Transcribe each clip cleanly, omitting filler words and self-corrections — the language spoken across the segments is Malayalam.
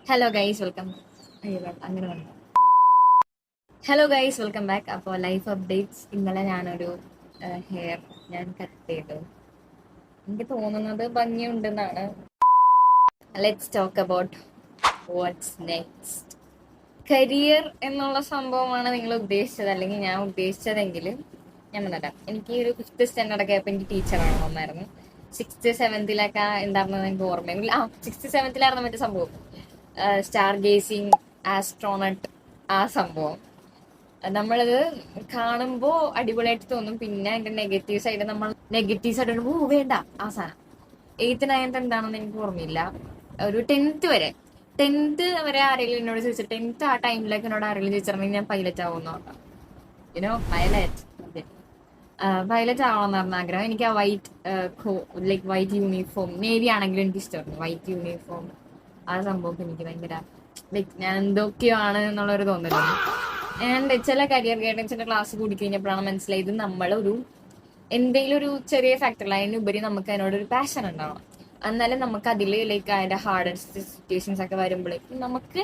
Hello guys welcome. അങ്ങനെ പറഞ്ഞു. Hello guys welcome back. അപ്പോൾ ലൈഫ് അപ്ഡേറ്റ്സ്. ഇന്നലെ ഞാനൊരു ഹെയർ ഞാൻ കട്ട് ചെയ്തു. എനിക്ക് തോന്നുന്നത് ഭംഗിയുണ്ടെന്നാണ്. Let's talk about what's next. Career എന്നുള്ള സംഭവമാണ് നിങ്ങൾ ഉദ്ദേശിച്ചത്, അല്ലെങ്കിൽ ഞാൻ ഉദ്ദേശിച്ചതെങ്കിൽ ഞാൻ പറഞ്ഞുതരാം. എനിക്ക് ഒരു ഫിഫ്ത്ത് സ്റ്റാൻഡേർഡൊക്കെ ആയപ്പോൾ എനിക്ക് ടീച്ചറാണെന്നായിരുന്നു. സിക്സ്ത് സെവൻത്തിലൊക്കെ എന്താണെന്ന് എനിക്ക് ഓർമ്മയില്ല. സിക്സ്ത് സെവൻത്തിലായിരുന്നു മറ്റേ സംഭവം, സ്റ്റാർ ഗേസിങ്, ആസ്ട്രോണട്ട്, ആ സംഭവം. നമ്മളത് കാണുമ്പോൾ അടിപൊളിയായിട്ട് തോന്നും. പിന്നെ അതിന്റെ നെഗറ്റീവ് സൈഡ് നമ്മൾ നെഗറ്റീവ് സൈഡ് വേണ്ട ആ സാധനം. എയ്ത്ത് നയൻത്ത് എന്താണെന്ന് എനിക്ക് ഓർമ്മയില്ല. ഒരു ടെൻത്ത് വരെ ആരെങ്കിലും എന്നോട് ചോദിച്ചു, ടെൻത്ത് ആ ടൈമിലേക്ക് എന്നോട് ആരെങ്കിലും ചോദിച്ചിട്ടുണ്ടെങ്കിൽ ഞാൻ പൈലറ്റ് ആവുമെന്ന് പറഞ്ഞു. പൈലറ്റ്, പൈലറ്റ് ആവണമെന്നായിരുന്നു ആഗ്രഹം. എനിക്ക് ആ ലൈക്ക് വൈറ്റ് യൂണിഫോം, നേവി ആണെങ്കിലും എനിക്ക് ഇഷ്ടമായിരുന്നു വൈറ്റ് യൂണിഫോം. ആ സംഭവം എനിക്ക് ഭയങ്കര ലൈക്ക് ഞാൻ എന്തൊക്കെയാണ് എന്നുള്ളൊരു തോന്നലാണ്. ആൻഡ് ചില കരിയർ ഗൈഡൻസിന്റെ ക്ലാസ് കൂടി കഴിഞ്ഞപ്പോഴാണ് മനസ്സിലായത്, നമ്മളൊരു എന്തെങ്കിലും ഒരു ചെറിയ ഫാക്ടറിൽ അതിനുപരി നമുക്ക് അതിനോടൊരു പാഷൻ ഉണ്ടാവണം. എന്നാലും നമുക്ക് അതിൽ ലൈക്ക് അതിന്റെ ഹാർഡസ്റ്റ് സിറ്റുവേഷൻസ് ഒക്കെ വരുമ്പോഴേക്കും നമുക്ക്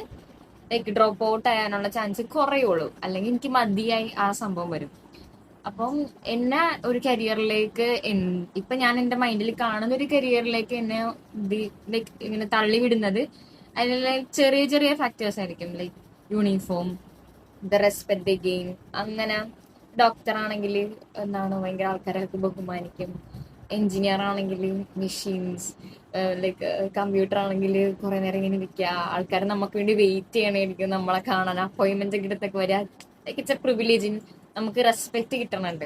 ലൈക്ക് ഡ്രോപ്പ് ഔട്ട് ആകാനുള്ള ചാൻസ് കുറയുള്ളൂ. അല്ലെങ്കിൽ എനിക്ക് മതിയായി ആ സംഭവം വരും. അപ്പം എന്നെ ഒരു കരിയറിലേക്ക് ഇപ്പൊ ഞാൻ എന്റെ മൈൻഡിൽ കാണുന്ന ഒരു കരിയറിലേക്ക് എന്നെ ലൈക്ക് ഇങ്ങനെ തള്ളിവിടുന്നത് അതിൽ ചെറിയ ചെറിയ ഫാക്ടേഴ്സ് ആയിരിക്കും. Like uniform, the respect the game. അങ്ങനെ ഡോക്ടർ ആണെങ്കിൽ എന്താണ് ഭയങ്കര ആൾക്കാരൊക്കെ ബഹുമാനിക്കും. എഞ്ചിനീയർ ആണെങ്കിൽ മെഷീൻസ്, ലൈക്ക് കമ്പ്യൂട്ടർ ആണെങ്കിൽ കുറെ നേരം ഇങ്ങനെ നിൽക്കുക, ആൾക്കാർ നമുക്ക് വേണ്ടി വെയിറ്റ് ചെയ്യണമായിരിക്കും നമ്മളെ കാണാൻ, അപ്പോയിന്റ്മെന്റ് ഒക്കെ എടുത്തൊക്കെ വരിക. ലൈക്ക് ഇറ്റ്സ് എ പ്രിവിലേജ്, നമുക്ക് റെസ്പെക്ട് കിട്ടുന്നുണ്ട്,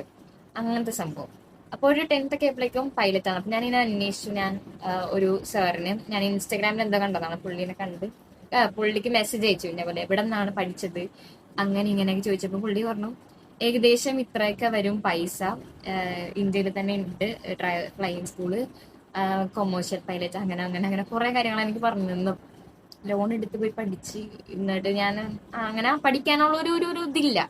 അങ്ങനത്തെ സംഭവം. അപ്പോൾ ഒരു ടെൻത്ത് ഒക്കെ ആയപ്പോഴേക്കും പൈലറ്റ് ആണ്. അപ്പൊ ഞാനിങ്ങനെ അന്വേഷിച്ചു. ഞാൻ ഒരു സാറിന് ഞാൻ ഇൻസ്റ്റാഗ്രാമിൽ എന്താ കണ്ടതാണ്, പുള്ളിനെ കണ്ട് പുള്ളിക്ക് മെസ്സേജ് അയച്ചു. ഇന്നെ പോലെ എവിടെ നിന്നാണ് പഠിച്ചത് അങ്ങനെ ഇങ്ങനെയൊക്കെ ചോദിച്ചപ്പോൾ പുള്ളി പറഞ്ഞു ഏകദേശം ഇത്രയൊക്കെ വരും പൈസ, ഇന്ത്യയിൽ തന്നെ ഉണ്ട് ഫ്ലൈയിങ് സ്കൂള്, കൊമേഴ്ഷ്യൽ പൈലറ്റ്, അങ്ങനെ അങ്ങനെ അങ്ങനെ കുറെ കാര്യങ്ങൾ എനിക്ക് പറഞ്ഞു തന്നു. ലോൺ എടുത്ത് പോയി പഠിച്ച് എന്നിട്ട് ഞാൻ അങ്ങനെ പഠിക്കാനുള്ള ഒരു ഇതില്ല.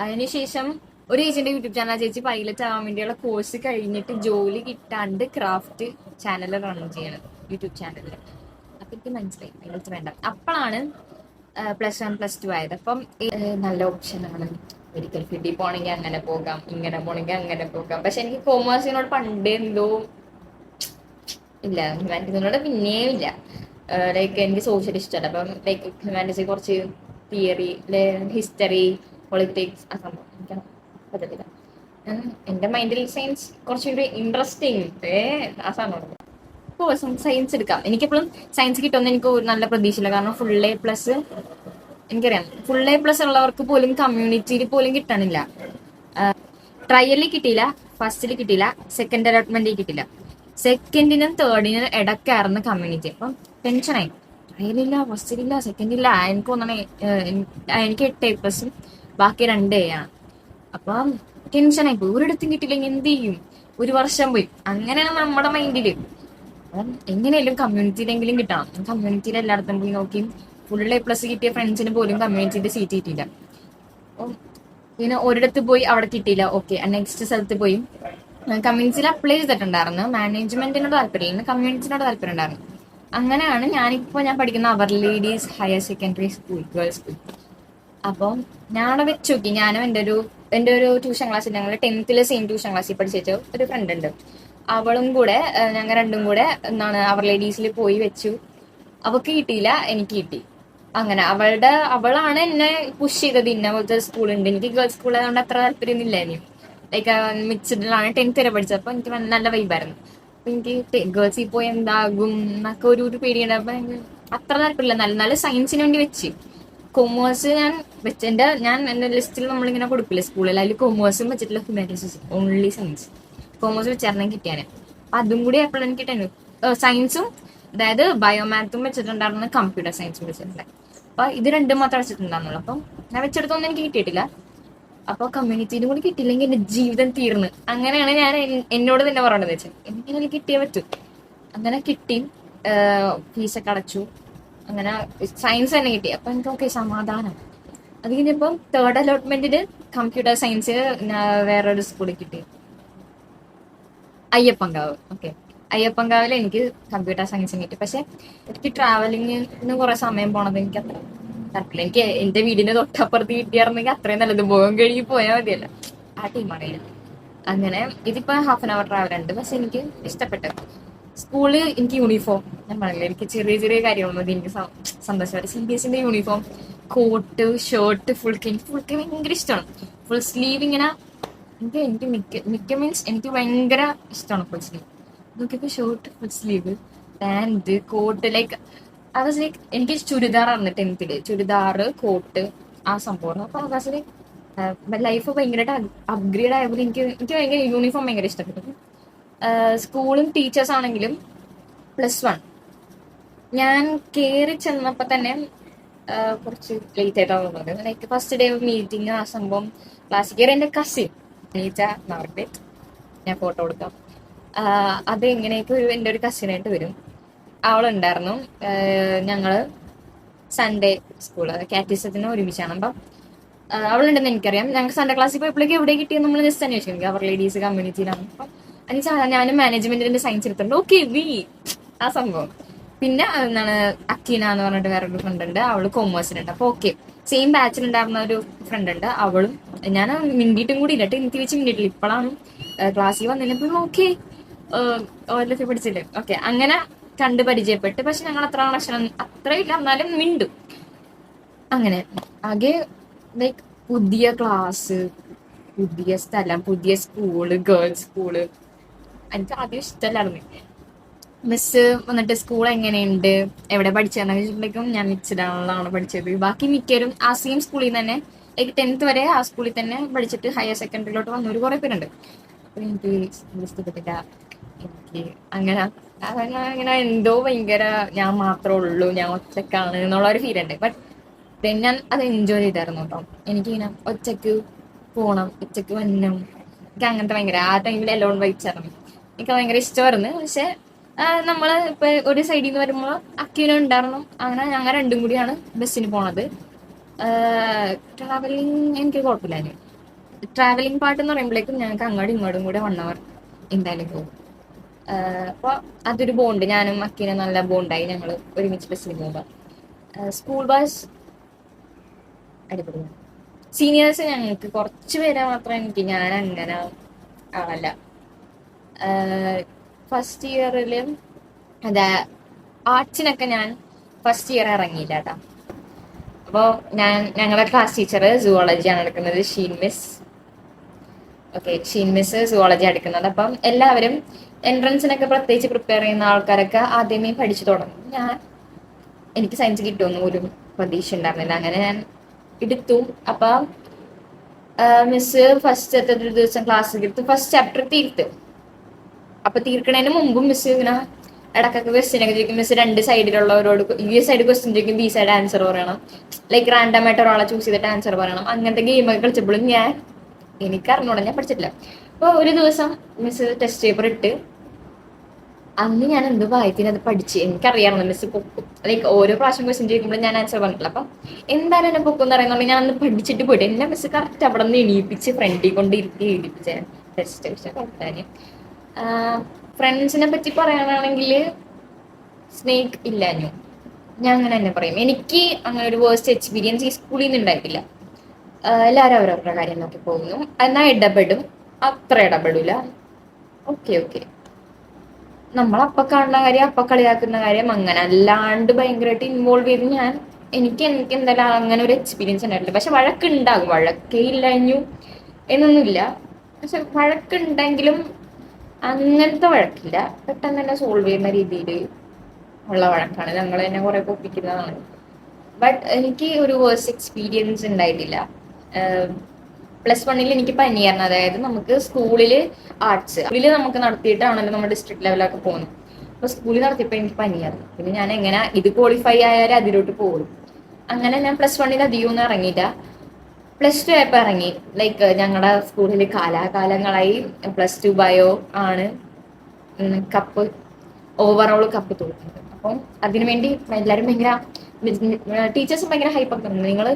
അതിനുശേഷം ഒരു ഏജന്റ് യൂട്യൂബ് ചാനൽ ചേച്ചി പൈലറ്റ് ആവാൻ വേണ്ടിയുള്ള കോഴ്സ് കഴിഞ്ഞിട്ട് ജോലി കിട്ടാണ്ട് ക്രാഫ്റ്റ് ചാനൽ റൺ ചെയ്യണം, യൂട്യൂബ് ചാനലിൽ. അപ്പൊ എനിക്ക് മനസ്സിലായി പൈലറ്റ് വേണ്ട. അപ്പോഴാണ് +1 +2 ആയത്. അപ്പം നല്ല ഓപ്ഷനാണ്. മെഡിക്കൽ ഫീൽഡിൽ പോണെങ്കിൽ അങ്ങനെ പോകാം, ഇങ്ങനെ പോണെങ്കിൽ അങ്ങനെ പോകാം. പക്ഷെ എനിക്ക് കോമേഴ്സിനോട് പണ്ട് എന്തോ ഇല്ല, ഹ്യൂമാനിറ്റീസിനോട് പിന്നെയും ഇല്ല. ലൈക്ക് എനിക്ക് സോഷ്യൽ ഇഷ്ടമല്ല. അപ്പം ലൈക്ക് ഹ്യൂമാനിറ്റീസ് കുറച്ച് തിയറി, ഹിസ്റ്ററി, പൊളിറ്റിക്സ്, ആ സംഭവം എനിക്ക് പറ്റത്തില്ല. എന്റെ മൈൻഡിൽ സയൻസ് കുറച്ചുകൂടി ഇൻട്രസ്റ്റിംഗ് ആ സാധനമാണ്. കോഴ്സും സയൻസ് എടുക്കാം. എനിക്കെപ്പോഴും സയൻസ് കിട്ടുമെന്ന് എനിക്ക് ഒരു നല്ല പ്രതീക്ഷയില്ല. കാരണം ഫുൾ A+, എനിക്കറിയാം ഫുൾ A+ ഉള്ളവർക്ക് പോലും കമ്മ്യൂണിറ്റിയിൽ പോലും കിട്ടണില്ല. ട്രയലിൽ കിട്ടിയില്ല, ഫസ്റ്റിൽ കിട്ടിയില്ല, സെക്കൻഡ് അലോട്ട്മെന്റിൽ കിട്ടില്ല. സെക്കൻഡിനും തേർഡിനും ഇടയ്ക്കായിരുന്നു കമ്മ്യൂണിറ്റി. അപ്പം ടെൻഷനായി. ട്രയലില്ല, ഫസ്റ്റിലില്ല, സെക്കൻഡില്ല. എനിക്ക് തോന്നണേ എനിക്ക് 8 A+, ബാക്കി 2 A ആണ്. അപ്പം ടെൻഷനായി പോയി. ഒരിടത്തും കിട്ടിയില്ലെങ്കിൽ എന്ത് ചെയ്യും? ഒരു വർഷം പോയി. അങ്ങനെയാണ് നമ്മുടെ മൈൻഡില്. അപ്പം എങ്ങനെയാലും കമ്മ്യൂണിറ്റിയിലെങ്കിലും കിട്ടണം. കമ്മ്യൂണിറ്റിയിൽ എല്ലായിടത്തും പോയി നോക്കി ഫുൾ A+ കിട്ടിയ ഫ്രണ്ട്സിന് പോലും കമ്മ്യൂണിറ്റിയുടെ സീറ്റ് കിട്ടിയില്ല. അപ്പം പിന്നെ ഒരിടത്ത് പോയി അവിടെ കിട്ടിയില്ല. ഓക്കെ, നെക്സ്റ്റ് സ്ഥലത്ത് പോയി കമ്മ്യൂണിറ്റിയിൽ അപ്ലൈ ചെയ്തിട്ടുണ്ടായിരുന്നു. മാനേജ്മെന്റിനോട് താല്പര്യമില്ല, കമ്മ്യൂണിറ്റിനോട് താല്പര്യം ഉണ്ടായിരുന്നു. അങ്ങനെയാണ് ഞാൻ പഠിക്കുന്ന അവർ ladies higher secondary school, girls school. അപ്പം ഞാനവിടെ വെച്ച് നോക്കി. ഞാനും എൻ്റെ ഒരു ട്യൂഷൻ ക്ലാസ്സിൽ, ഞങ്ങൾ 10th സെയിം ട്യൂഷൻ ക്ലാസ്സിൽ പഠിച്ച ഒരു ഫ്രണ്ട് ഉണ്ട്. അവളും കൂടെ ഞങ്ങൾ രണ്ടും കൂടെ അവർ ലേഡീസിൽ പോയി വെച്ചു. അവക്ക് കിട്ടിയില്ല, എനിക്ക് കിട്ടി. അങ്ങനെ അവളാണ് എന്നെ പുഷ് ചെയ്തത്. ഇന്ന പോലത്തെ സ്കൂളുണ്ട്. എനിക്ക് ഗേൾസ് സ്കൂൾ ആയതുകൊണ്ട് അത്ര താല്പര്യമൊന്നും ഇല്ല. ഇനി ലൈക്ക് മിക്സ്ഡിലാണ് 10th വരെ പഠിച്ചത്. അപ്പൊ എനിക്ക് നല്ല വൈബായിരുന്നു. അപ്പൊ എനിക്ക് ഗേൾസിൽ പോയി എന്താകും എന്നൊക്കെ ഒരു പേടിയുണ്ട്. അപ്പൊ എനിക്ക് അത്ര താല്പര്യമില്ല. നല്ല നല്ല സയൻസിന് വേണ്ടി വെച്ച് കൊമേഴ്സ് ഞാൻ എന്റെ ലിസ്റ്റിൽ നമ്മളിങ്ങനെ കൊടുക്കില്ലേ സ്കൂളിൽ, അതിൽ കൊമേഴ്സും വെച്ചിട്ടുള്ള ഹ്യൂമാനിറ്റീസ്, ഓൺലി സയൻസ്. കൊമേഴ്സ് വെച്ചായിരുന്നു കിട്ടിയാന്. അപ്പൊ അതും കൂടി എപ്പോഴും എനിക്ക് സയൻസും, അതായത് ബയോമാത്തും വെച്ചിട്ടുണ്ടായിരുന്നു, കമ്പ്യൂട്ടർ സയൻസും വെച്ചിട്ടുണ്ട്. അപ്പൊ ഇത് രണ്ടും മാത്രം വെച്ചിട്ടുണ്ടായിരുന്നുള്ളൂ. അപ്പം ഞാൻ വെച്ചെടുത്തൊന്നും എനിക്ക് കിട്ടിയിട്ടില്ല. അപ്പൊ കമ്മ്യൂണിറ്റിയിലും കൂടി കിട്ടിയില്ലെങ്കിൽ എന്റെ ജീവിതം തീർന്ന്. അങ്ങനെയാണ് ഞാൻ എന്നോട് തന്നെ പറയണത് വെച്ചാൽ എങ്ങനെ കിട്ടിയേ പറ്റൂ. അങ്ങനെ കിട്ടി, ഫീസൊക്കെ അടച്ചു. അങ്ങനെ സയൻസ് തന്നെ കിട്ടി. അപ്പൊ എനിക്ക് ഓക്കെ, സമാധാനം. അത് കഴിഞ്ഞപ്പം തേർഡ് അലോട്ട്മെന്റിന് കമ്പ്യൂട്ടർ സയൻസ് വേറൊരു സ്കൂളിൽ കിട്ടി, അയ്യപ്പങ്കാവ്. ഓക്കെ, അയ്യപ്പൻകാവിൽ എനിക്ക് കമ്പ്യൂട്ടർ സയൻസ് കിട്ടി. പക്ഷെ എനിക്ക് ട്രാവലിങ്ങിന് കുറെ സമയം പോണത് എനിക്ക് അത്ര താല്പര്യം. എനിക്ക് എന്റെ വീടിന്റെ തൊട്ടപ്പുറത്ത് കിട്ടിയായിരുന്നെങ്കിൽ അത്രയും നല്ലത്, പോകാൻ കഴുകി പോയാൽ മതിയല്ല. ആ ടീമാണ് ഞാൻ. അങ്ങനെ ഇതിപ്പോ ഹാഫ് ആൻ അവർ ട്രാവൽ ഉണ്ട്. പക്ഷെ എനിക്ക് ഇഷ്ടപ്പെട്ടത് സ്കൂളിൽ എനിക്ക് യൂണിഫോം, ഞാൻ പറഞ്ഞില്ല എനിക്ക് ചെറിയ ചെറിയ കാര്യങ്ങളൊന്നും എനിക്ക് സന്തോഷമായിട്ട്. CBSE uniform, coat, shirt, full കൈ ഭയങ്കര ഇഷ്ടമാണ്. ഫുൾ സ്ലീവ് ഇങ്ങനെ എനിക്ക് മിക്ക മീൻസ് എനിക്ക് ഭയങ്കര ഇഷ്ടമാണ് ഫുൾ സ്ലീവ്. നോക്കിയപ്പോ short, full sleeve, pant, coat, like like എനിക്ക് ചുരിദാറാണ് 10th ചുരിദാറ്, കോട്ട്, ആ സംഭവം. അപ്പൊ ആകാശ ലൈഫ് ഭയങ്കരമായിട്ട് അപ്ഗ്രേഡ് ആയപ്പോൾ എനിക്ക് ഭയങ്കര യൂണിഫോം ഭയങ്കര ഇഷ്ടപ്പെട്ടു. സ്കൂളും ടീച്ചേഴ്സ് ആണെങ്കിലും +1 ഞാൻ കയറി ചെന്നപ്പോ തന്നെ കുറച്ച് ലേറ്റ് ആയിട്ടാണ് തോന്നുന്നത്. ലൈക്ക് ഫസ്റ്റ് ഡേ മീറ്റിംഗ്, ആ സംഭവം ക്ലാസ്സിൽ കയറി എൻ്റെ കസിൻ നീച്ച മാർഗരറ്റ്, ഞാൻ ഫോട്ടോ കൊടുക്കാം. അത് എങ്ങനെയൊക്കെ എൻ്റെ ഒരു കസിനായിട്ട് വരും. അവളുണ്ടായിരുന്നു. ഞങ്ങള് സൺഡേ സ്കൂള് കാറ്റിസത്തിന് ഒരുമിച്ചാണ്. അപ്പം അവളുണ്ടെന്ന് എനിക്കറിയാം. ഞങ്ങൾക്ക് സൺഡേ ക്ലാസ്സിൽ പോയപ്പോഴേക്കും എവിടെ കിട്ടിയെന്ന് നമ്മൾ ജസ്റ്റ് അന്വേഷിക്കും. അവർ ലേഡീസ് കമ്മ്യൂണിറ്റിയിലാണ്. അപ്പം അതിന് ഞാനും മാനേജ്മെന്റിന്റെ സയൻസ് എടുത്തിട്ടുണ്ട്. ഓക്കെ വി ആ സംഭവം. പിന്നെ എന്താണ് അക്കീന എന്ന് പറഞ്ഞിട്ട് വേറൊരു ഫ്രണ്ട് ഉണ്ട്, അവള് കൊമേഴ്സിനുണ്ട്. അപ്പൊ ഓക്കെ, സെയിം ബാച്ചിലുണ്ടായിരുന്ന ഒരു ഫ്രണ്ട് ഉണ്ട്, അവളും ഞാൻ മിണ്ടിയിട്ടും കൂടി ഇല്ല. എനിക്ക് വെച്ച് മിണ്ടിയിട്ടില്ല. ഇപ്പോഴാണ് ക്ലാസ്സിൽ വന്നപ്പോൾ ഓക്കെ ഓലൊക്കെ പിടിച്ചില്ലേ. ഓക്കെ, അങ്ങനെ കണ്ട് പരിചയപ്പെട്ട്. പക്ഷെ ഞങ്ങൾ അത്ര കണക്ഷൻ അത്രയില്ല, എന്നാലും മിണ്ടും. അങ്ങനെ ആകെ ലൈക്ക് പുതിയ ക്ലാസ്, പുതിയ സ്ഥലം, പുതിയ സ്കൂള്, ഗേൾസ് സ്കൂള്. എനിക്ക് ആദ്യം ഇഷ്ടമല്ലായിരുന്നു. മിസ് വന്നിട്ട് സ്കൂൾ എങ്ങനെയുണ്ട്, എവിടെ പഠിച്ചതെന്ന് ചോദിച്ചിട്ടുണ്ടെങ്കിലും ഞാൻ മിക്സിഡാണ് പഠിച്ചത്. ബാക്കി മിക്കവരും ആ സെയിം സ്കൂളിൽ നിന്ന് തന്നെ ലൈക്ക് 10th വരെ ആ സ്കൂളിൽ തന്നെ പഠിച്ചിട്ട് ഹയർ സെക്കൻഡറിയിലോട്ട് വന്നൊരു കുറെ പേരുണ്ട്. അപ്പൊ എനിക്ക് ഇഷ്ടപ്പെട്ടില്ല. എനിക്ക് അങ്ങനെ അങ്ങനെ എന്തോ ഭയങ്കര ഞാൻ മാത്രമേ ഉള്ളൂ, ഞാൻ ഒറ്റക്കാണ് എന്നുള്ള ഒരു ഫീൽ ഉണ്ട്. ബട്ട് ഞാൻ അത് എൻജോയ് ചെയ്തായിരുന്നു കേട്ടോ. എനിക്കിങ്ങനെ ഒറ്റക്ക് പോണം, ഒറ്റക്ക് വരണം, എനിക്ക് അങ്ങനത്തെ ഭയങ്കര ആ ടൈമിൽ എലോൺ വൈബ്സായിരുന്നു. എനിക്ക് ഭയങ്കര ഇഷ്ടമായിരുന്നു. പക്ഷെ നമ്മള് ഇപ്പൊ ഒരു സൈഡിൽ നിന്ന് വരുമ്പോൾ അക്യൂന ഉണ്ടായിരുന്നു. അങ്ങനെ ഞങ്ങൾ രണ്ടും കൂടിയാണ് ബസ്സിന് പോണത്. ട്രാവലിംഗ് എനിക്ക് കുഴപ്പമില്ലായിരുന്നു. ട്രാവലിംഗ് പാട്ട് എന്ന് പറയുമ്പോഴേക്കും ഞങ്ങൾക്ക് അങ്ങോട്ടും ഇങ്ങോട്ടും കൂടെ 1 hour എന്തായാലും പോകും. അപ്പൊ അതൊരു ബോണ്ട്, ഞാനും അക്കീന നല്ല ബോണ്ടായി ഞങ്ങൾ ഒരുമിച്ച് ബസ്സിന് പോകുമ്പോൾ. സ്കൂൾ ബസ് അടിപൊളിയാണ്. സീനിയേഴ്സ് ഞങ്ങൾക്ക് കുറച്ച് പേരെ മാത്രം ഞാൻ അങ്ങനെ ആളല്ല. ഫസ്റ്റ് ഇയറിൽ അതെ ആർട്സിനൊക്കെ ഞാൻ ഫസ്റ്റ് ഇയർ ഇറങ്ങിയില്ല കേട്ടോ. അപ്പോൾ ഞങ്ങളുടെ ക്ലാസ് ടീച്ചർ സുവോളജിയാണ് എടുക്കുന്നത്, Sheen miss. Okay, Sheen miss സുവോളജി എടുക്കുന്നത്. അപ്പം എല്ലാവരും എൻട്രൻസിനൊക്കെ പ്രത്യേകിച്ച് പ്രിപ്പയർ ചെയ്യുന്ന ആൾക്കാരൊക്കെ ആദ്യമേ പഠിച്ചു തുടങ്ങും. എനിക്ക് സയൻസ് കിട്ടുമെന്ന് ഒരു പ്രതീക്ഷ ഉണ്ടായിരുന്നില്ല. അങ്ങനെ ഞാൻ എടുത്തു. അപ്പൊ മിസ് ഫസ്റ്റ് ഒരു ദിവസം ക്ലാസ് എടുത്ത് ഫസ്റ്റ് ചാപ്റ്റർ തീർത്ത്. അപ്പൊ തീർക്കണതിന് മുമ്പും മിസ് ഇങ്ങനെ ഇടക്കൊക്കെ ക്വസ്റ്റ്യൻ ഒക്കെ ചോദിക്കും. മിസ് 2 സൈഡിലുള്ളവരോട് ഈ സൈഡ് ക്വസ്റ്റ്യൻ ചോദിക്കും, ബി സൈഡ് ആൻസർ പറയണം. ലൈക്ക് റാൻഡം ആയിട്ട് ഒരാളെ ചൂസ് ചെയ്തിട്ട് ആൻസർ പറയണം. അങ്ങനത്തെ ഗെയിമൊക്കെ കളിച്ചപ്പോഴും എനിക്ക് അറിഞ്ഞൂടാ, ഞാൻ പഠിച്ചിട്ടില്ല. അപ്പൊ ഒരു ദിവസം മിസ് ടെസ്റ്റ് പേപ്പർ ഇട്ട്, അന്ന് ഞാൻ എന്ത് ഭാഗ്യത്തിന് അത് പഠിച്ച്. എനിക്കറിയാമായിരുന്നു മിസ് പൊക്കും. ലൈക്ക് ഓരോ പ്രാവശ്യം ക്വസ്റ്റ്യൻ ചോദിക്കുമ്പോഴും ഞാൻ ആൻസർ പറഞ്ഞിട്ടില്ല. അപ്പൊ എന്തായാലും എന്നെ പൊക്കും എന്ന് പറയുന്നത് ഞാൻ അന്ന് പഠിച്ചിട്ട് പോയിട്ട് എന്നെ മിസ് കറക്റ്റ് അവിടെ നിന്ന് എണീപ്പിച്ച് ഫ്രണ്ടിൽ കൊണ്ട് ഇരുത്തി എഴുതിപ്പിച്ച ടെസ്റ്റ്. പക്ഷെ കുഴപ്പമില്ല. ഫ്രണ്ട്സിനെ പറ്റി പറയാനാണെങ്കിൽ സ്നേക്ക് ഇല്ലാഞ്ഞു, ഞാൻ അങ്ങനെ തന്നെ പറയും. എനിക്ക് അങ്ങനെ ഒരു വേഴ്സ്റ്റ് എക്സ്പീരിയൻസ് ഈ സ്കൂളിൽ നിന്ന് ഉണ്ടായിട്ടില്ല. എല്ലാവരും അവരവരുടെ കാര്യം നോക്കി പോകുന്നു. എന്നാൽ ഇടപെടും, അത്ര ഇടപെടില്ല. ഓക്കെ ഓക്കെ, നമ്മളപ്പ കാണുന്ന കാര്യം, അപ്പ കളിയാക്കുന്ന കാര്യം, അങ്ങനെ അല്ലാണ്ട് ഭയങ്കരമായിട്ട് ഇൻവോൾവ് ചെയ്ത് എനിക്ക് എന്തായാലും അങ്ങനെ ഒരു എക്സ്പീരിയൻസ് ഉണ്ടായിട്ടില്ല. പക്ഷെ വഴക്കുണ്ടാകും, വഴക്കേ ഇല്ലാഞ്ഞു എന്നൊന്നുമില്ല. പക്ഷെ വഴക്കുണ്ടെങ്കിലും അങ്ങനത്തെ വഴക്കില്ല, പെട്ടെന്ന് തന്നെ സോൾവ് ചെയ്യുന്ന രീതിയിൽ ഉള്ള വഴക്കാണ്. ഞങ്ങൾ തന്നെ കുറെ പൊപ്പിക്കുന്നതാണ്. ബട്ട് എനിക്ക് ഒരു വേഴ്സ് എക്സ്പീരിയൻസ് ഉണ്ടായിട്ടില്ല. +1 എനിക്ക് പനിയായിരുന്നു. അതായത് നമുക്ക് സ്കൂളിൽ ആർട്സ് നമുക്ക് നടത്തിയിട്ടാണല്ലോ നമ്മൾ ഡിസ്ട്രിക്ട് ലെവലൊക്കെ പോകുന്നത്. അപ്പൊ സ്കൂളിൽ നടത്തിയപ്പോൾ എനിക്ക് പനിയായിരുന്നു. പിന്നെ ഞാൻ എങ്ങനെ ഇത് ക്വാളിഫൈ ആയാലും അതിലോട്ട് പോകും. അങ്ങനെ ഞാൻ +1 അധികമൊന്നും ഇറങ്ങിയില്ല. +2 ആയപ്പോൾ ഇറങ്ങി. ലൈക്ക് ഞങ്ങളുടെ സ്കൂളിൽ കാലാകാലങ്ങളായി +2 ബയോ ആണ് കപ്പ് ഓവറോൾ കപ്പ് തോന്നുന്നത്. അപ്പം അതിനുവേണ്ടി എല്ലാവരും ഭയങ്കര ടീച്ചേഴ്സും ഭയങ്കര ഹൈപ്പ് ഒക്കെ ഉണ്ട്. നിങ്ങൾ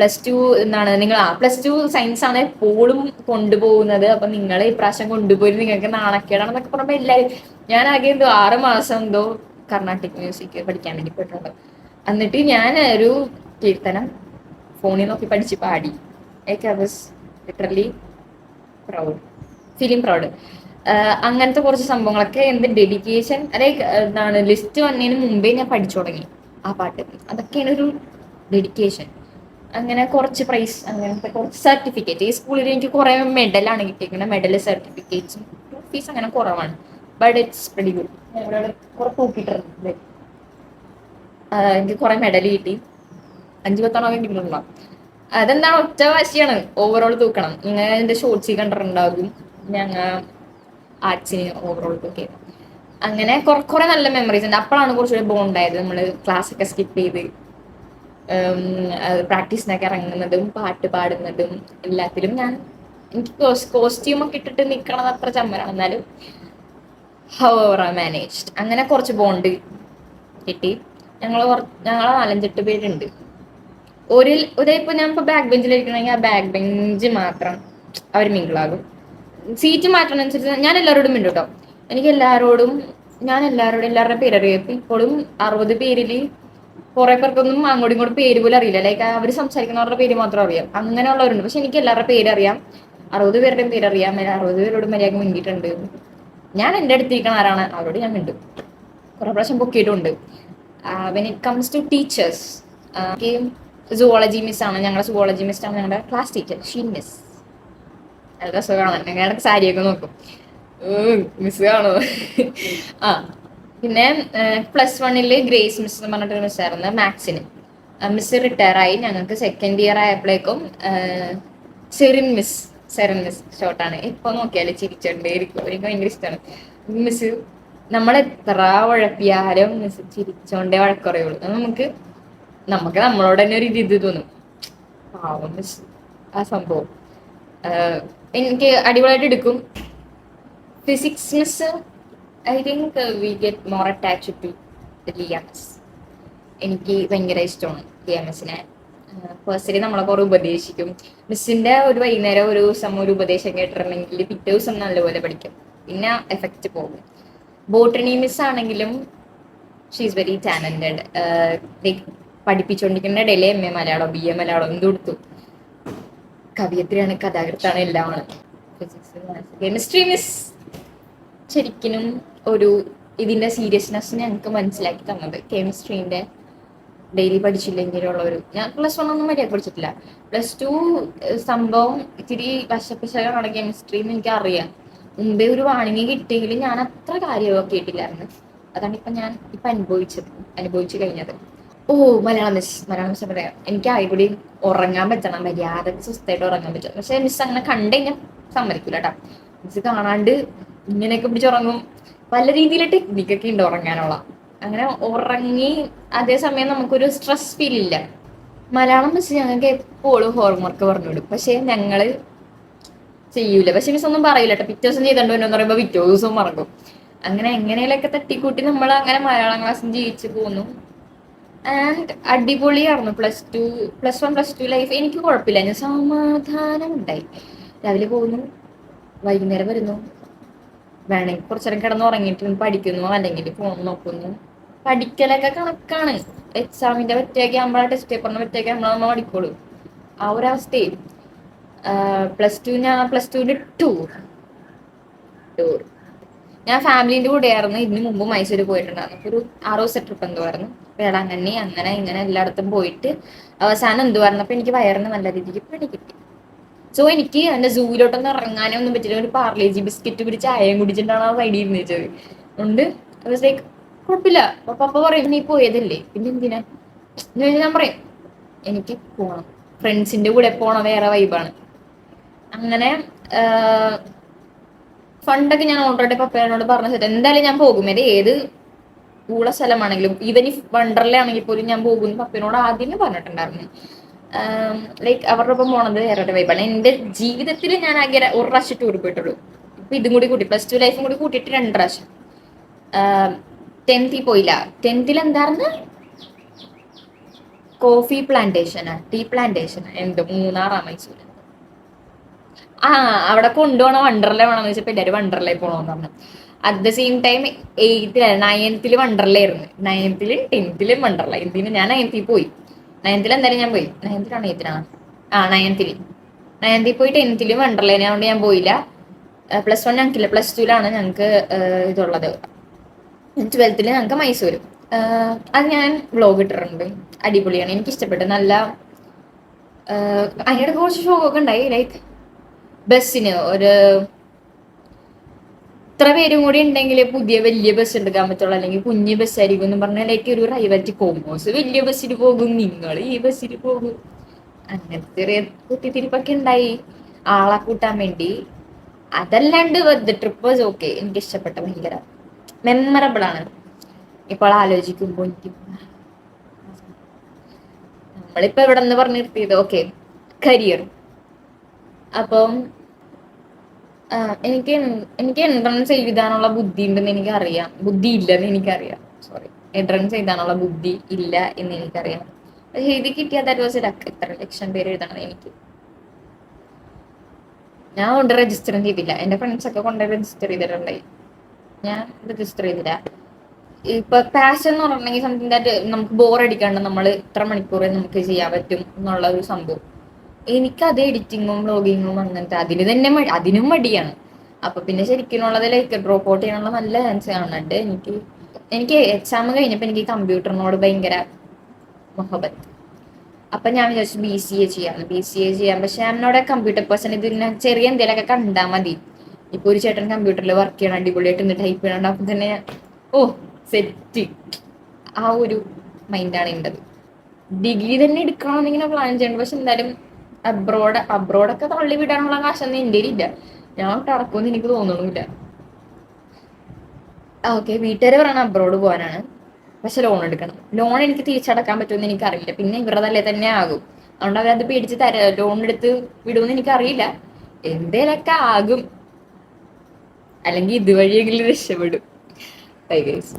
+2 എന്താണ് നിങ്ങൾ +2 സയൻസ് ആണ് എപ്പോഴും കൊണ്ടുപോകുന്നത്, അപ്പൊ നിങ്ങളെ ഇപ്രാവശ്യം കൊണ്ടുപോയി നിങ്ങൾക്ക് നാണക്കേടാണെന്നൊക്കെ പറയുമ്പോൾ എല്ലാവരും, ഞാൻ ആകെ എന്തോ 6 മാസം എന്തോ കർണാട്ടിക് മ്യൂസിക് പഠിക്കാൻ വേണ്ടി പോയിട്ടുണ്ട്. എന്നിട്ട് ഞാൻ ഒരു കീർത്തനം ഫോണിൽ നോക്കി പഠിച്ച് പാടി. I was literally proud, feeling proud. അങ്ങനത്തെ കുറച്ച് സംഭവങ്ങളൊക്കെ എന്ത് ഡെഡിക്കേഷൻ, ലൈക്ക് എന്താണ് ലിസ്റ്റ് വന്നതിന് മുമ്പേ ഞാൻ പഠിച്ചു തുടങ്ങി ആ പാട്ട്. അതൊക്കെയാണ് ഒരു ഡെഡിക്കേഷൻ. അങ്ങനെ കുറച്ച് പ്രൈസ്, അങ്ങനത്തെ കുറച്ച് സർട്ടിഫിക്കറ്റ്. ഈ സ്കൂളിൽ എനിക്ക് കുറെ മെഡലാണ് കിട്ടിയിരിക്കുന്നത്, മെഡൽ സർട്ടിഫിക്കറ്റ്സും. ഫീസ് അങ്ങനെ കുറവാണ്, ബട്ട് ഇറ്റ്സ് വെരി ഗുഡ്. ഞങ്ങളുടെ കുറെ തൂക്കിയിട്ടുണ്ട്. എനിക്ക് കുറെ മെഡൽ കിട്ടി, 5-10 കിട്ടുന്നുണ്ടാവും. അതെന്താണ്, ഒറ്റ വാശിയാണ് ഓവറോൾ തൂക്കണം. ഇങ്ങനെ എന്റെ ഷോർട്സിൽ കണ്ടിട്ടുണ്ടാകും ഞങ്ങൾ ആർട്സിന് ഓവറോൾ തൂക്കി. അങ്ങനെ കുറെ നല്ല മെമ്മറീസ് ഉണ്ട്. അപ്പോഴാണ് കുറച്ചുകൂടി ബോണ്ടായത്. നമ്മൾ ക്ലാസ് ഒക്കെ സ്കിപ്പ് ചെയ്ത് പ്രാക്ടീസിനൊക്കെ ഇറങ്ങുന്നതും പാട്ട് പാടുന്നതും എല്ലാത്തിലും എനിക്ക് കോസ്റ്റ്യൂം ഒക്കെ ഇട്ടിട്ട് നിൽക്കണത് അത്ര ചമ്മലാണ്, എന്നാലും ഹൗ മാനേജ്ഡ്. അങ്ങനെ കുറച്ച് ബോണ്ട് കിട്ടി. ഞങ്ങൾ 4-5-8 പേരുണ്ട്. ഇപ്പൊ ഞാൻ ഇപ്പൊ ബാക്ക് ബെഞ്ചിലിരിക്കണമെങ്കിൽ ആ ബാക്ക് ബെഞ്ച് മാത്രം അവർ മിങ്കിളാകും. സീറ്റ് മാറ്റണനുസരിച്ച് ഞാൻ എല്ലാവരോടും ഉണ്ട് കേട്ടോ. എനിക്ക് എല്ലാവരുടെ പേരറിയാം. ഇപ്പോഴും 60 പേരിൽ കുറെ പേർക്കൊന്നും അങ്ങോട്ടും ഇങ്ങോട്ടും പേര് പോലും അറിയില്ല. ലൈക്ക് അവർ സംസാരിക്കുന്നവരുടെ പേര് മാത്രം അറിയാം, അങ്ങനെയുള്ളവരുണ്ട്. പക്ഷെ എനിക്ക് എല്ലാവരുടെ പേരറിയാം, 60 പേരുടെയും പേരറിയാം. 60 പേരോട് മര്യാദ മിണ്ടിയിട്ടുണ്ട്. ഞാൻ എൻ്റെ അടുത്തിരിക്കണ ആരാണ് അവരോട് ഞാൻ മിണ്ടും. കുറെ പ്രാവശ്യം പൊക്കിയിട്ടുണ്ട്. When it comes to teachers, zoology മിസ്സാണ് ഞങ്ങളുടെ സുവോളജി മിസ്സാണ് ഞങ്ങളുടെ ക്ലാസ് ടീച്ചർ, ഷീൻ മിസ്. നല്ല രസമാണ്, ഞങ്ങളുടെ സാരിയൊക്കെ നോക്കും, മിസ് കാണോ. ആ പിന്നെ +1 ഗ്രേസ് മിസ് എന്ന് പറഞ്ഞിട്ടൊരു മിസ്സായിരുന്നു മാത്സിന്. മിസ് റിട്ടയർ ആയി. ഞങ്ങൾക്ക് സെക്കൻഡ് ഇയർ ആയപ്പോഴേക്കും സെറിൻ മിസ് ഷോർട്ടാണ്. ഇപ്പൊ നോക്കിയാലേ ചിരിച്ചോണ്ടേ ഇരിക്കും, എനിക്ക് ഭയങ്കര ഇഷ്ടമാണ് മിസ്. നമ്മളെത്ര ഉഴപ്പിയാലും മിസ് ചിരിച്ചോണ്ടേ വഴക്കുറയുള്ളൂ. നമുക്ക് നമ്മളോട് തന്നെ ഒരു ഇത് തോന്നും, പാവം മിസ്. ആ സംഭവം എനിക്ക് അടിപൊളിയായിട്ട് എടുക്കും. Physics miss, I think we get more attached to Liya miss. എനിക്ക് ഭയങ്കര ഇഷ്ടമാണ് ലിയ മിസ്സിനെ. പേഴ്സണലി നമ്മളെ കുറെ ഉപദേശിക്കും. മിസ്സിന്റെ ഒരു വൈകുന്നേരം ഒരു ദിവസം ഒരു ഉപദേശം കേട്ടിട്ടുണ്ടെങ്കിൽ പിറ്റേ ദിവസം നല്ലപോലെ പഠിക്കും, പിന്നെ എഫക്റ്റ് പോകും. ബോട്ടണി മിസ് ആണെങ്കിലും she is very talented. Like പഠിപ്പിച്ചുകൊണ്ടിരിക്കുന്ന ഇടയിലെ MA മലയാളം, BA മലയാളം എന്ത് കൊടുത്തു. കവിയത്രിയാണ്, കഥാകൃത്താണ്, എല്ലാമാണ്. കെമിസ്ട്രി മിസ് ശരിക്കും ഇതിന്റെ സീരിയസ്നെസ് ഞങ്ങൾക്ക് മനസ്സിലാക്കി തന്നത്. കെമിസ്ട്രീന്റെ ഡെയിലി പഠിച്ചില്ലെങ്കിലുള്ള ഞാൻ +1 ഒന്നും മര്യാദ പഠിച്ചിട്ടില്ല. +2 സംഭവം ഇത്തിരി വശപ്പിശകാണ് കെമിസ്ട്രി എന്ന് എനിക്ക് അറിയാം. മുമ്പേ ഒരു വാണിംഗ് കിട്ടിയെങ്കിലും ഞാൻ അത്ര കാര്യമാക്കിയിട്ടില്ലായിരുന്നു. അതാണ് ഞാൻ അനുഭവിച്ചു കഴിഞ്ഞത്. മലയാളം മിസ് പറയാം. എനിക്ക് ആയിക്കൂടി ഉറങ്ങാൻ പറ്റണം, മര്യാദക്ക് സ്വസ്ഥമായിട്ട് ഉറങ്ങാൻ പറ്റും. പക്ഷെ മിസ് അങ്ങനെ കണ്ടു കഴിഞ്ഞാൽ സമ്മതിക്കൂല കേട്ടോ. മിസ് കാണാണ്ട് ഇങ്ങനെയൊക്കെ പിടിച്ചുറങ്ങും. പല രീതിയിലെ ടെക്നിക്കൊക്കെ ഉണ്ട് ഉറങ്ങാനുള്ള. അങ്ങനെ ഉറങ്ങി അതേസമയം നമുക്കൊരു സ്ട്രെസ് ഫീൽ ഇല്ല. മലയാളം മിസ് ഞങ്ങൾക്ക് എപ്പോഴും ഹോംവർക്ക് പറഞ്ഞുവിടും, പക്ഷെ ഞങ്ങള് ചെയ്യൂല. പക്ഷെ മിസ് ഒന്നും പറയില്ല കേട്ടോ. പിറ്റേ ദിവസം ചെയ്തോണ്ടോ എന്ന് പറയുമ്പോൾ പിറ്റേ ദിവസവും മറക്കും. അങ്ങനെ എങ്ങനെയൊക്കെ തട്ടിക്കൂട്ടി നമ്മൾ അങ്ങനെ മലയാളം ക്ലാസ്സിൽ ജയിച്ചു പോന്നു. ആൻഡ് അടിപൊളിയായിരുന്നു +1 +2 ലൈഫ്. എനിക്ക് കുഴപ്പമില്ല, ഞാൻ സമാധാനം ഉണ്ടായി. രാവിലെ പോകുന്നു, വൈകുന്നേരം വരുന്നു, വേണമെങ്കിൽ കുറച്ചേരം കിടന്ന് ഉറങ്ങിയിട്ട് പഠിക്കുന്നു, അല്ലെങ്കിൽ ഫോൺ നോക്കുന്നു. പഠിക്കലൊക്കെ കണക്കാണ്. എക്സാമിന്റെ പറ്റിയൊക്കെ നമ്മളെ ടെസ്റ്റ് പേപ്പറിനെ പറ്റിയൊക്കെ നമ്മൾ പഠിക്കോളൂ. ആ ഒരവസ്ഥയിൽ +2 ടൂർ ഞാൻ ഫാമിലിന്റെ കൂടെ ആയിരുന്നു. ഇതിന് മുമ്പ് മൈസൂർ പോയിട്ടുണ്ടായിരുന്നു. ഒരു 6 ദിവസത്തെ ട്രിപ്പ് എന്തുവായിരുന്നു. വേളാങ്കണ്ണി അങ്ങനെ ഇങ്ങനെ എല്ലായിടത്തും പോയിട്ട് അവസാനം എന്തുവായിരുന്നപ്പോ എനിക്ക് വയറിന് നല്ല രീതിക്ക് പണി കിട്ടി. സോ എനിക്ക് എന്റെ സൂവിലോട്ടൊന്നും ഇറങ്ങാനോ ഒന്നും പറ്റില്ല. ഒരു പാർലേജി ബിസ്ക്കറ്റ് പിടിച്ച് ചായയും കുടിച്ചിട്ടാണ് ആ സൈഡിൽ ഇരുന്ന് വെച്ചത്. അതുകൊണ്ട് ലൈക്ക് കുഴപ്പമില്ല. പപ്പ പറയും നീ പോയതല്ലേ പിന്നെ എന്തിനാ ഞാൻ പറയും എനിക്ക് പോണം, ഫ്രണ്ട്സിന്റെ കൂടെ പോണ വേറെ വൈബാണ്. അങ്ങനെ ഫണ്ടൊക്കെ ഞാൻ ഓൾറെഡി പപ്പേനോട് പറഞ്ഞ സെറ്റ് എന്തായാലും ഞാൻ പോകും. ഏത് ഊള സ്ഥലമാണെങ്കിലും, ഈവൻ ഇഫ് വണ്ടർല ആണെങ്കിൽ പോലും ഞാൻ പോകും. പപ്പേനോട് ആദ്യമേ പറഞ്ഞിട്ടുണ്ടായിരുന്നു. ലൈക്ക് അവരുടെ ഒപ്പം പോണത് വേറെ വൈബാണ്. എൻ്റെ ജീവിതത്തിൽ ഞാൻ ആകെ ഒരു പ്രാവശ്യം ടൂർ പോയിട്ടുള്ളൂ. ഇപ്പൊ ഇതും കൂടി കൂട്ടി +2 ലൈഫും കൂടി കൂട്ടിയിട്ട് 2 പ്രാവശ്യം. 10th പോയില്ല. 10th എന്തായിരുന്നു? കോഫി പ്ലാന്റേഷനാ, ടീ പ്ലാന്റേഷൻ, എന്ത് മൂന്നാറാ മൈസൂർ. ആ അവിടെ കൊണ്ടുപോകണ വണ്ടർല വേണമെന്ന് വെച്ചപ്പോ എല്ലാവരും വണ്ടർലയിൽ പോകണമെന്ന് പറഞ്ഞു. At the same time 9th Wonderla ആയിരുന്നു. 9th 10th Wonderla. എന്തിന് ഞാൻ 9th പോയി. 9th എന്തായാലും ഞാൻ പോയി. 9th 8th ആ 9th പോയി. 10th വണ്ടർലേനെ കൊണ്ട് ഞാൻ പോയില്ല. +1 ഞങ്ങൾക്കില്ല, +2 ഞങ്ങൾക്ക് ഇതുള്ളത്. 12th ഞങ്ങൾക്ക് മൈസൂർ. അത് ഞാൻ വ്ലോഗ് ഇട്ടിട്ടുണ്ട്. അടിപൊളിയാണ്, എനിക്ക് ഇഷ്ടപ്പെട്ടു. നല്ല അതിനിടെ കുറച്ച് ഷോക്കൊക്കെ ഉണ്ടായി. ലൈക്ക് ബസ്സിന് ഒരു ഇത്ര പേരും കൂടി ഉണ്ടെങ്കിൽ പുതിയ വലിയ ബസ് എടുക്കാൻ പറ്റുള്ളൂ, അല്ലെങ്കിൽ കുഞ്ഞ് ബസ്സായിരിക്കും എന്ന് പറഞ്ഞാൽ ലൈക്ക് ഒരു പ്രൈവറ്റ് കോമേഴ്സ് വലിയ ബസ്സിൽ പോകും, നിങ്ങൾ ഈ ബസ്സിൽ പോകും. അങ്ങനത്തെ ചെറിയ കുത്തിത്തിരിപ്പൊക്കെ ഉണ്ടായി ആളെ കൂട്ടാൻ വേണ്ടി. അതല്ലാണ്ട് ട്രിപ്പ് വാസ് ഓക്കെ, എനിക്ക് ഇഷ്ടപ്പെട്ട, ഭയങ്കര മെമ്മറബിൾ ആണ്. ഇപ്പോൾ ആലോചിക്കുമ്പോൾ എനിക്ക് നമ്മളിപ്പോ ഇവിടെ നിന്ന് പറഞ്ഞു നിർത്തിയത് ഓക്കെ കരിയർ. അപ്പം എനിക്ക് എനിക്ക് എൻട്രൻസ് എഴുതാനുള്ള ബുദ്ധി ഉണ്ടെന്ന് എനിക്കറിയാം, ബുദ്ധി ഇല്ലെന്ന് എനിക്കറിയാം. സോറി, എൻട്രൻസ് എഴുതാനുള്ള ബുദ്ധി ഇല്ല എന്ന് എനിക്കറിയാം. പക്ഷെ എഴുതി കിട്ടിയാൽ ദാറ്റ് വാസ് ലക്ക്. ഇത്ര ലക്ഷം പേര് എഴുതണം എനിക്ക്. ഞാൻ കൊണ്ട് രജിസ്റ്ററും ചെയ്തില്ല. എന്റെ ഫ്രണ്ട്സ് ഒക്കെ കൊണ്ട് രജിസ്റ്റർ ചെയ്തിട്ടുണ്ടായി, ഞാൻ രജിസ്റ്റർ ചെയ്തില്ല. ഇപ്പൊ പാഷൻ എന്ന് പറഞ്ഞിട്ടുണ്ടെങ്കിൽ സംതിങ് ദാറ്റ് നമുക്ക് ബോർ അടിക്കാണ്ട് നമ്മൾ ഇത്ര മണിക്കൂർ നമുക്ക് ചെയ്യാൻ പറ്റും എന്നുള്ള ഒരു സംഭവം. എനിക്കത് എഡിറ്റിങ്ങും വ്ലോഗിങ്ങും അങ്ങനത്തെ അതിന് തന്നെ അതിനും മടിയാണ്. അപ്പൊ പിന്നെ ശരിക്കുള്ളത് ലൈക്ക് ഡ്രോപ്പ് ഔട്ട് ചെയ്യാനുള്ള നല്ല ചാൻസ് കാണുന്നുണ്ട്. എനിക്ക് എക്സാം കഴിഞ്ഞപ്പോ എനിക്ക് കമ്പ്യൂട്ടറിനോട് ഭയങ്കര മൊഹബത്ത്. അപ്പൊ ഞാൻ വിചാരിച്ചു BCA ചെയ്യാം. പക്ഷെ എന്നോട് കമ്പ്യൂട്ടർ പേഴ്സൺ ഇതിന് ചെറിയ എന്തെങ്കിലുമൊക്കെ കണ്ടാൽ മതി. ഇപ്പൊ ഒരു ചേട്ടൻ കമ്പ്യൂട്ടറിൽ വർക്ക് ചെയ്യണം, അടിപൊളിയായിട്ട് ടൈപ്പ് ചെയ്യണം, അപ്പൊ തന്നെ ഓ സെറ്റ്, ആ ഒരു മൈൻഡാണ് ഉണ്ടത്. ഡിഗ്രി തന്നെ എടുക്കണമെന്നിങ്ങനെ പ്ലാൻ ചെയ്യണം. പക്ഷെ എന്തായാലും അബ്രോഡൊക്കെ തള്ളി വിടാനുള്ള കാശൊന്നും എൻ്റെ ഇല്ല. ഞാൻ ടറക്കുമെന്ന് എനിക്ക് തോന്നണില്ല. ഓക്കെ, വീട്ടുകാർ പറയണം അബ്രോഡ് പോകാനാണ്, പക്ഷെ ലോൺ എടുക്കണം. ലോൺ എനിക്ക് തിരിച്ചടക്കാൻ പറ്റുമെന്ന് എനിക്കറിയില്ല. പിന്നെ ഇവരുടെ തല്ലേ തന്നെ ആകും. അതുകൊണ്ട് അവരത് പേടിച്ച് ലോൺ എടുത്ത് വിടുമെന്ന് എനിക്കറിയില്ല. എന്തേലൊക്കെ ആകും, അല്ലെങ്കിൽ ഇതുവഴിയെങ്കിലും രക്ഷപ്പെടും. Bye guys.